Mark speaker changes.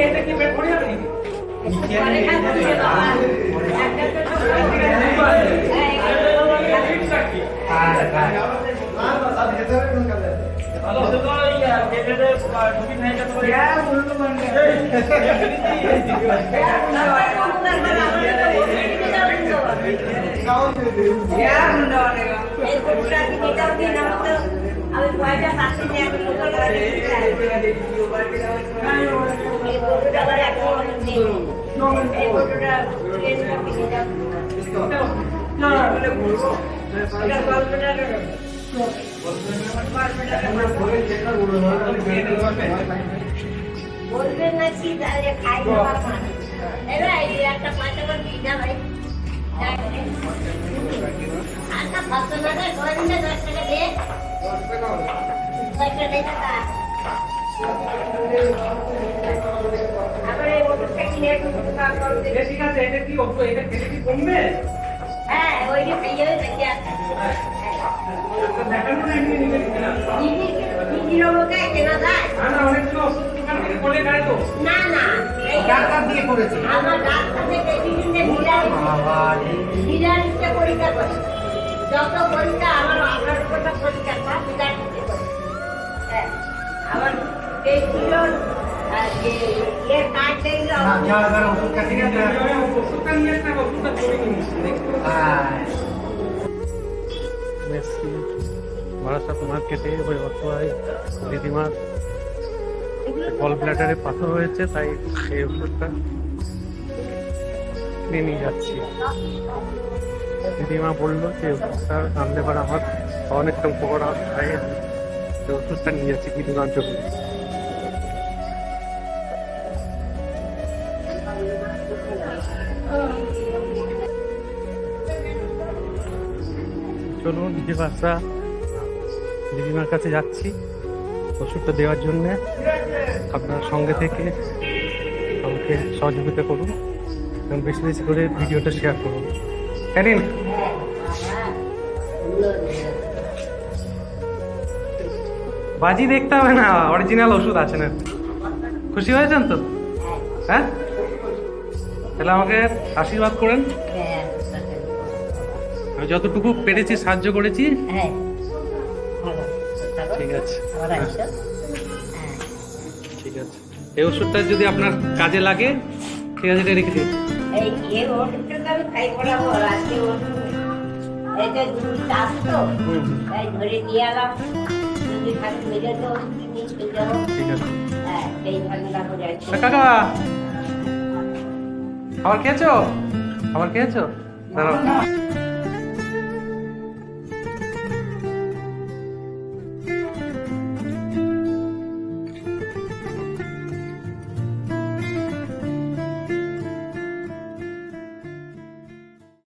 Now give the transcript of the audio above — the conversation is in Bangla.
Speaker 1: এটা কি পেট ভরে যাবে নাকি?
Speaker 2: আমি পয়সা পাচ্ছি না বলবেন না কি খাই এবার একটা পয়সা করে দিয়ে যা ভাই আচ্ছা ভাবতো না রে 10 টাকা দে 10 টাকা দে টাকা আবার এই ওষুধটা কিনে একটু টাকা করে দে
Speaker 1: ঠিক আছে, এটা কি ওষুধ? এটা খেলে কি কমবে?
Speaker 2: হ্যাঁ ওই যে পেয়ে দেখে আছে
Speaker 1: দেখানো না, এমনি নিজে খেতে না।
Speaker 2: দিদি রোগে কেনা যায়
Speaker 1: না, না, অনেকগুলো ওষুধ দোকান থেকে বলে খায় তো।
Speaker 2: না না
Speaker 3: ডাক্তার দিয়ে করেছে।
Speaker 2: আমার ডাক্তার থেকে বিভিন্ন নিরামিষটা পরীক্ষা করে যত পরীক্ষা আমার 18 পরীক্ষা সব নিরামিষে করে হ্যাঁ আমার এই ছিল কার্ড দেখল
Speaker 3: ওষুধটা ঠিক আছে।
Speaker 1: ওষুধটা নিয়ে একটা ওষুধটা করে নিয়েছি।
Speaker 4: বারাসাত মার্কেটে ওই অসহায় দিদিমার গল ব্লাডারে পাথর হয়েছে, তাই সেই ওষুধটা কিনে নিয়ে যাচ্ছি। দিদিমা বললো যে ওষুধটা আনলে পর আমার অনেকটা উপকার হবে, তাই আমি সেই ওষুধটা নিয়ে যাচ্ছি দিদিমার জন্য। চলুন নিজে বাসা দিদিমার কাছে যাচ্ছি ওষুধটা দেওয়ার জন্যে। আপনার সঙ্গে থেকে আমাকে সহযোগিতা করুন এবং বেশি বেশি করে ভিডিওটা শেয়ার করুন। হ্যাঁ, বাজি দেখতে হবে না, অরিজিনাল ওষুধ আছে না। খুশি হয়েছেন তো? হ্যাঁ, তাহলে আমাকে আশীর্বাদ করেন। আমি যতটুকু পেরেছি সাহায্য করেছি।
Speaker 2: হ্যাঁ
Speaker 4: ঠিক আছে, ঠিক আছে। এই ওষুধটা যদি আপনার কাজে লাগে, ঠিক আছে, এটা রেখে দিন।
Speaker 2: এই ওষুধটা তো আমি খাই পড়াবো আজকে ওষুধ এটা দুধ চাষ তো তাই ধরে নিয়ে এলাম যদি খালি মেরে তো ওষুধ নিয়ে চলে যাবো।
Speaker 4: ঠিক আছে।
Speaker 2: হ্যাঁ সেই ঠান্ডা করে আছে
Speaker 4: কাকা, খাবার খেয়েছো? খাবার খেয়েছো? দাঁড়াও।